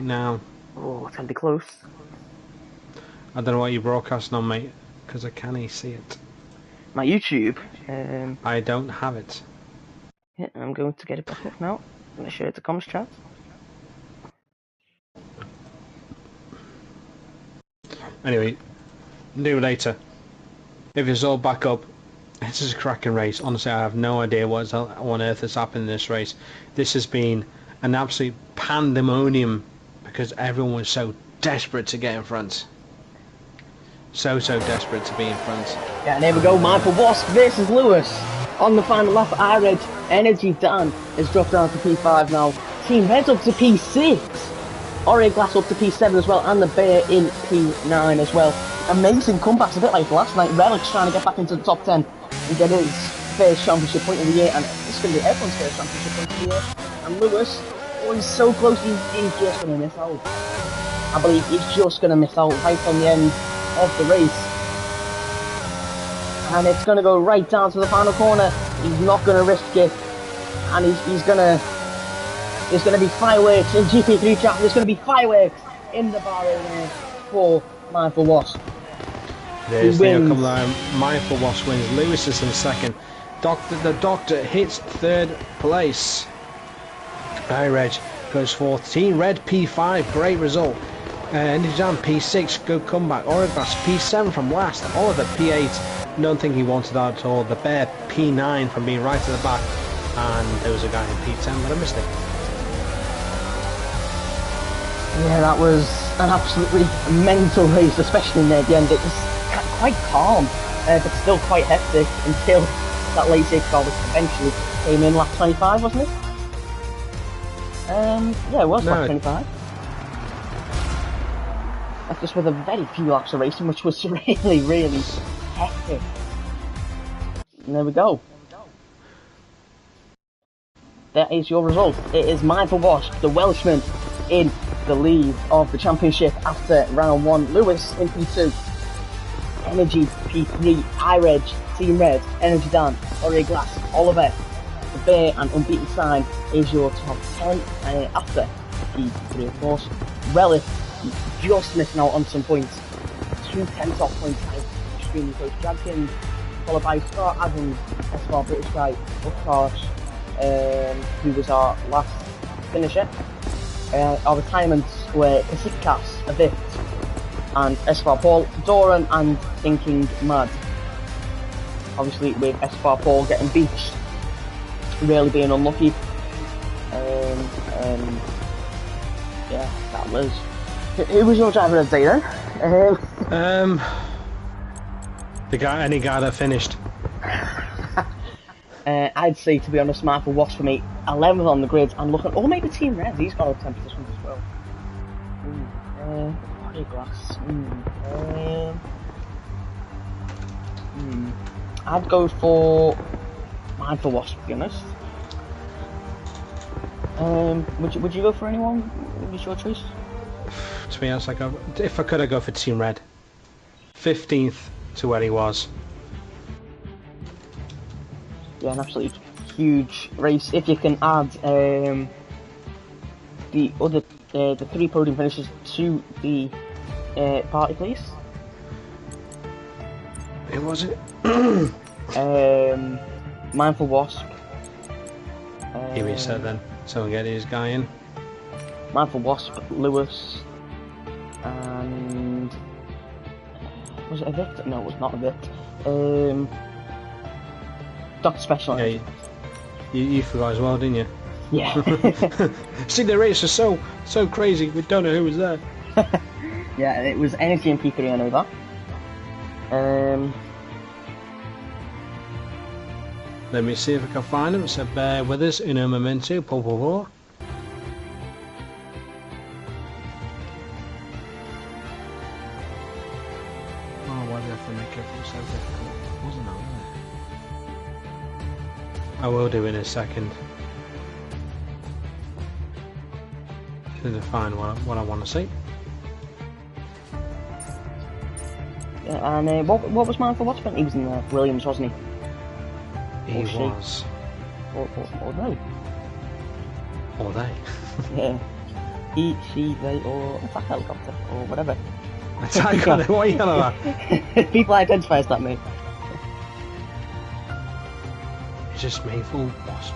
now. Oh, it's gonna be close. I don't know what you're broadcasting on, mate, because I can't see it. My YouTube. I don't have it. Yeah, I'm going to get it back up now. I'm gonna share it to comms chat. Anyway, do later. If it's all back up, this is a cracking race. Honestly, I have no idea what on earth has happened in this race. This has been an absolute pandemonium because everyone was so desperate to get in front. So desperate to be in front. Yeah, and here we go, Michael Wasp versus Lewis. On the final lap, iRed Energy Dan has dropped down to P5 now. Team Red up to P6. Oreo Glass up to P7 as well, and the Bear in P9 as well. Amazing comebacks, a bit like last night. Relic's trying to get back into the top 10 and get his first championship point of the year, and it's going to be everyone's first championship point of the year. And Lewis, oh, he's so close, he's just going to miss out. I believe he's just going to miss out right on the end of the race. And it's going to go right down to the final corner. He's not going to risk it, and he's going to... There's going to be fireworks in GP3 chat. There's going to be fireworks in the bar area for Mindful Wasp. There's the outcome there. Mindful Wasp wins. Lewis is in second. The Doctor hits third place. iReg goes fourth. Team Red P5, great result. Energy Jam P6, good comeback. Origlass P7 from last. Oliver P8, don't think he wanted that at all. The Bear P9 from being right at the back. And there was a guy in P10, but I missed it. Yeah, that was an absolutely mental race, especially near the end. It was quite calm, but still quite hectic until that late safety car, which eventually came in lap 25, wasn't it? Yeah, it was lap 25. Left us with a very few laps of racing, which was really hectic. And there we go. That is your result. It is Mindful Wasp, the Welshman, in the lead of the championship after round 1. Lewis in P2. Energy P3. iReg, Team Red, Energy Dan, Oreo Glass, Oliver, the Bear, and Unbeaten Sign is your top 10. After P3, of course. Relic just missing out on some points. 2 10 top points. Extremely close. Jadkins, followed by Scott Adams, S4 British guy, of course, who was our last finisher. Our retirements were Kasikas, Avit, and Esfar Paul, Doran, and Thinking Mad. Obviously, with Esfar Paul getting beached, really being unlucky. Yeah, that was. Who was your driver of the day then? Any guy that finished. I'd say, to be honest, Mindful Wasp for me, 11th on the grid, and looking, or maybe Team Red, he's got up 10 positions as well. Glass. I'd go for Mindful Wasp, to be honest. Would you go for anyone? What was your choice? To be honest, if I could, I'd go for Team Red. 15th to where he was. Yeah, an absolutely huge race. If you can add the other the 3 podium finishes to the party, please. It was it. Mindful Wasp. Here we said then. So get his guy in. Mindful Wasp, Lewis, and was it a Vic? No, it was not a Vic. Dr. Special. Yeah, you forgot as well, didn't you? Yeah. See, the race was so crazy. We don't know who was there. Yeah, it was Energy in P3. I know that. Let me see if I can find him. So bear with us. Uno momento. Por favor. Oh, why did I have to make everything so difficult? Wasn't that? I will do in a second. To find what I want to see. Yeah, and what was Mindful Wasp? He was in Williams, wasn't he? He was. Or they. Or they. Yeah. he, she, they, or attack helicopter, or whatever. Attack on it, what are you on about? People identify as that, mate. It's just Mayful Wasp.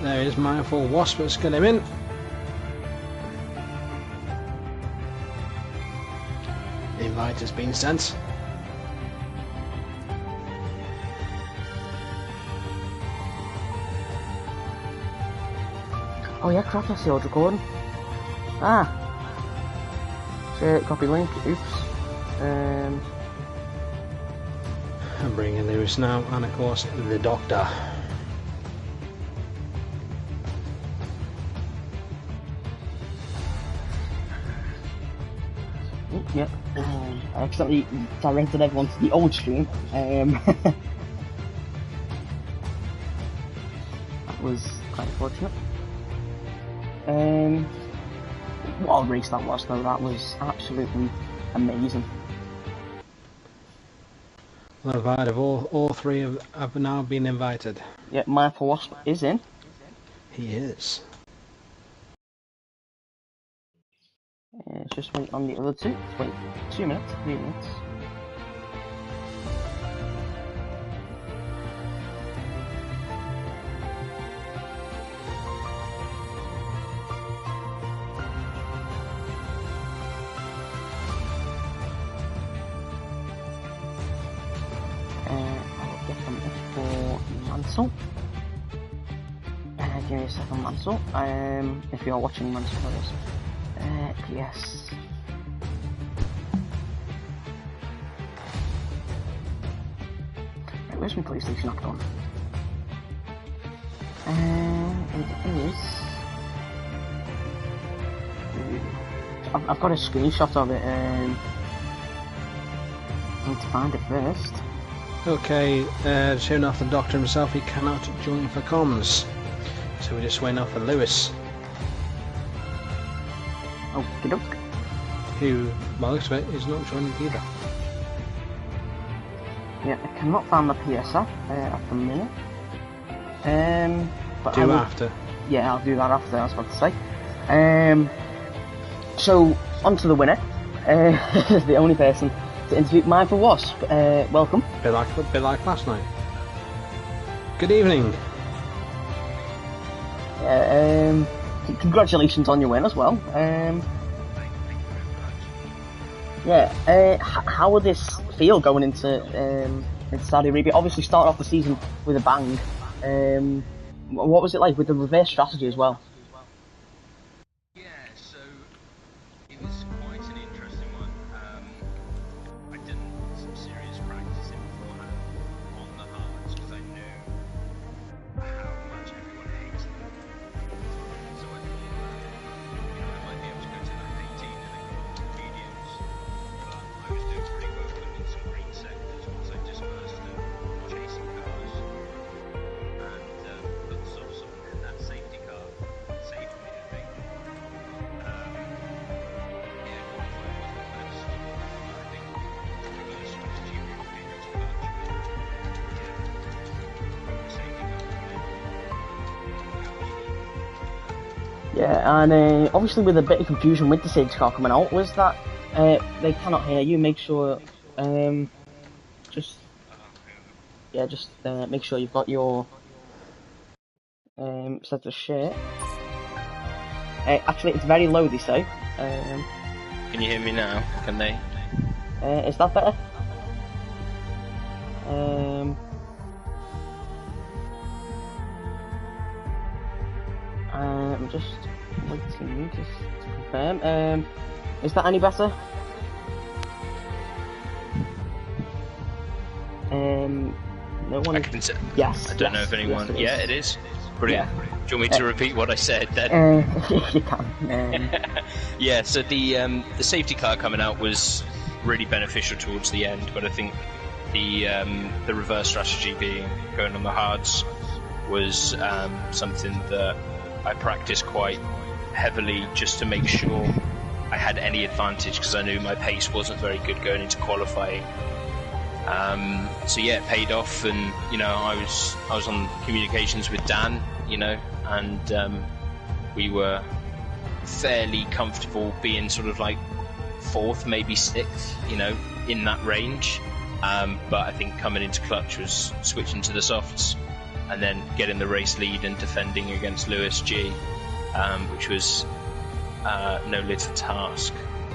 There is Mayful Wasp, let's get him in. The invite has been sent. Oh yeah, crap, I see old recording. Ah! Share, copy link, oops. I'm bringing Lewis now, and of course, the Doctor. Yep. I accidentally directed everyone to the old stream. That was quite unfortunate. What a race that was, though. That was absolutely amazing. Well, invited. All three have now been invited. Yeah, Mayful Wasp is in. He is. Just wait on the other two. Let's wait 2 minutes, 3 minutes. I'll get them for Mansell. Give me a second, Mansell. If you're watching Mansell, yes. Right, where's my PlayStation app gone? It is. I've got a screenshot of it. I need to find it first. Okay, showing off the Doctor himself, he cannot join for comms. So we're just waiting off for Lewis. Okie doke. Who, by the looks of it, is not joining either. Yeah, I cannot find the PSF at the minute. But Do after. Yeah, I'll do that after, I was about to say. So, on to the winner. The only person to interview Mayful Wasp. Welcome. Bit like last night. Good evening. Congratulations on your win as well. How would this feel going into Saudi Arabia? Obviously, starting off the season with a bang. What was it like with the reverse strategy as well? Yeah, so it was quite an interesting one. I did some serious practicing beforehand on the hards because I knew how much everyone hates them. So I thought, I might be able to go to that 18 and then go on to mediums. But I was doing pretty well in some green sectors once I dispersed them, chasing cars. And but sort of in that safety car saved me, I think. Yeah, and obviously with a bit of confusion with the safety car coming out, was that they cannot hear you. Make sure, just make sure you've got your set of shit. Actually, it's very low, they say. Can you hear me now? Can they? Is that better? I'm just waiting to confirm. Is that any better? No one. I can say. Yes. I don't know if anyone. Yes, it is. Brilliant. Yeah. Do you want me to repeat what I said then? You can. Yeah. So the safety car coming out was really beneficial towards the end, but I think the reverse strategy being going on the hards was something that I practiced quite heavily just to make sure I had any advantage, because I knew my pace wasn't very good going into qualifying. So yeah, it paid off, and I was on communications with Dan, and we were fairly comfortable being sort of like 4th, maybe 6th, you know, in that range. But I think coming into clutch was switching to the softs and then getting the race lead and defending against Lewis G, which was no little task.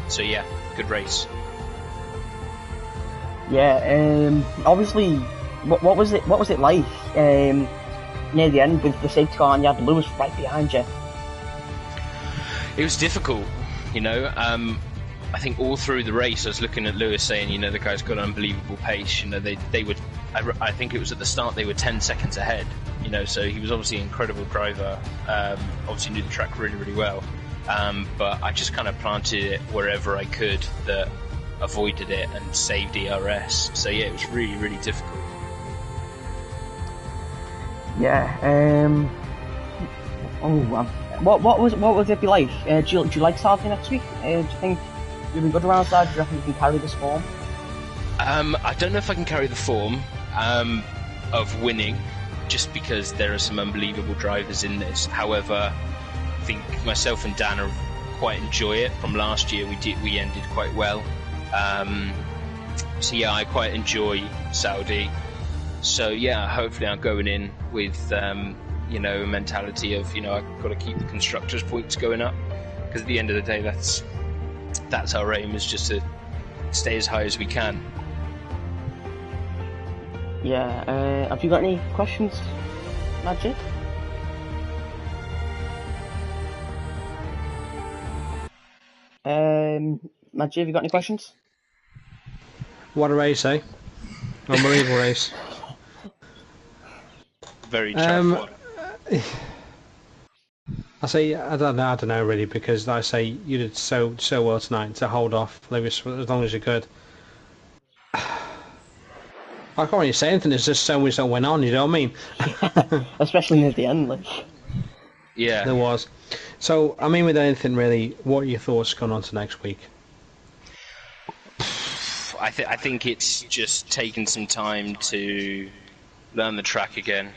So yeah, good race. Yeah, obviously, what was it like near the end with the safety car and you had Lewis right behind you? It was difficult, you know. I think all through the race I was looking at Lewis saying, you know, the guy's got unbelievable pace. You know, they would. I think it was at the start they were 10 seconds ahead. You know, so he was obviously an incredible driver. Obviously knew the track really, really well. But I just kind of planted it wherever I could that avoided it and saved ERS. So yeah, it was really, really difficult. Yeah. What was it be like? Do you like Saturday next week? Do you think you'll be good around Saturday? Do you reckon you can carry this form? I don't know if I can carry the form of winning, just because there are some unbelievable drivers in this. However, I think myself and Dan are quite enjoy it. From last year, we ended quite well. So yeah, I quite enjoy Saudi. So yeah, hopefully I'm going in with you know, a mentality of, you know, I've got to keep the constructors' points going up, because at the end of the day, that's our aim, is just to stay as high as we can. Yeah. Have you got any questions, Majid? Majid, have you got any questions? What a race, eh? Unbelievable race. Very tough one. I say I don't know really, because like I say, you did so well tonight to hold off Lewis as long as you could. I can't really say anything. There's just so much that went on. You know what I mean? Especially near the end, like. Yeah, there was. So I mean, with anything really, what are your thoughts going on to next week? I think it's just taking some time to learn the track again.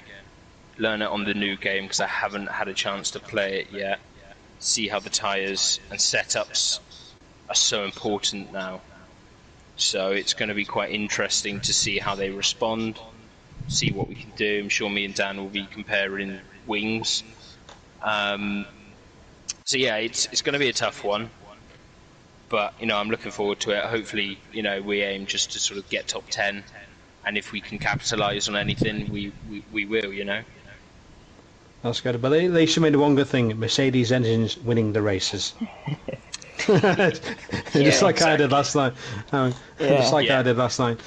Learn it on the new game, because I haven't had a chance to play it yet. See how the tyres and setups are so important now. So it's going to be quite interesting to see how they respond, see what we can do. I'm sure me and Dan will be comparing wings. So yeah, it's going to be a tough one. But, you know, I'm looking forward to it. Hopefully, you know, we aim just to sort of get top 10. And if we can capitalise on anything, we will, you know. That's good, but at least you made one good thing: Mercedes engines winning the races. Just like I did last night. Just like I did last night.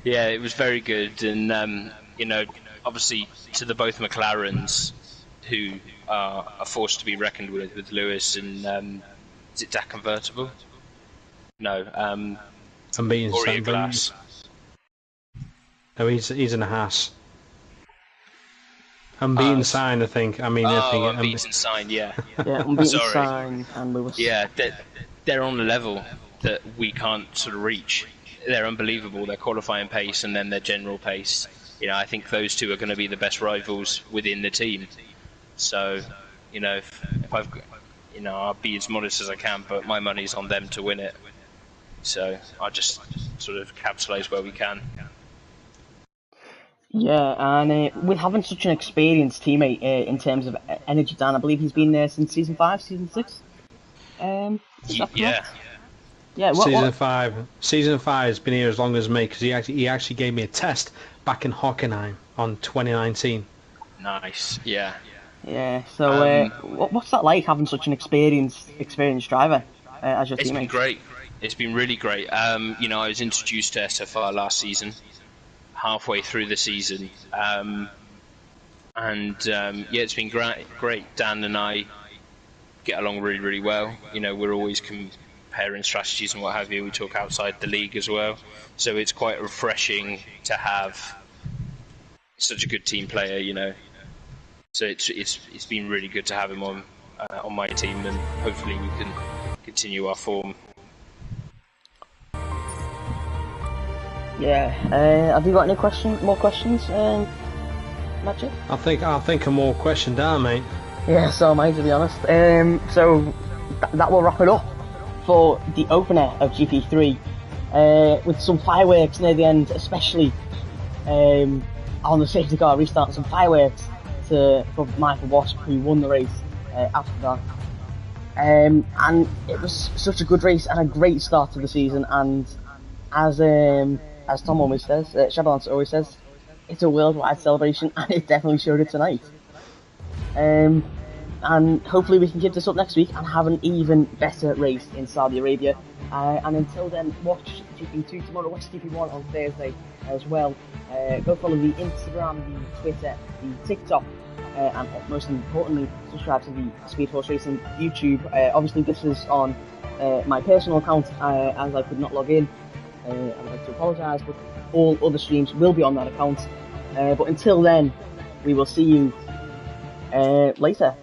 Yeah, it was very good, and you know, obviously to the both McLarens, who are a force to be reckoned with Lewis and is it DAC convertible? No, Unbeaten Oreo Glass. No, he's in a Haas. Unbeaten sign, I think. I mean, unbeaten sign, yeah. Yeah, unbeaten sign and Lewis. Yeah, they're on a level that we can't sort of reach. They're unbelievable. Their qualifying pace and then their general pace. You know, I think those two are going to be the best rivals within the team. So, you know, if I've, you know, I'll be as modest as I can, but my money's on them to win it. So I'll just sort of capitalise where we can. Yeah, and with having such an experienced teammate in terms of Energy Dan, I believe he's been there since season 5, season 6. Yeah. Yeah. Season 5 has been here as long as me, because he actually gave me a test back in Hockenheim on 2019. Nice. Yeah. Yeah. So what's that like, having such an experienced driver as your teammate? It's been great. It's been really great. You know, I was introduced to SFR last season, halfway through the season, yeah, it's been great. Dan and I get along really, really well. You know, we're always comparing strategies and what have you. We talk outside the league as well, so it's quite refreshing to have such a good team player. You know, so it's been really good to have him on my team, and hopefully we can continue our form. Yeah. Have you got any more questions, Magic? I think I'm more question down, mate. Yeah, so am I, to be honest. So that will wrap it up for the opener of GP3, with some fireworks near the end, especially on the safety car restart, some fireworks for Michael Wasp, who won the race after that. And it was such a good race and a great start to the season, and as Tom always says, Shadowlands always says, it's a worldwide celebration, and it definitely showed it tonight. And hopefully we can keep this up next week and have an even better race in Saudi Arabia. And until then, watch GP2 tomorrow, watch GP1 on Thursday as well. Go follow the Instagram, the Twitter, the TikTok, and most importantly, subscribe to the Speed Horse Racing YouTube. Obviously this is on my personal account, as I could not log in. I'd like to apologise, but all other streams will be on that account. But until then, we will see you later.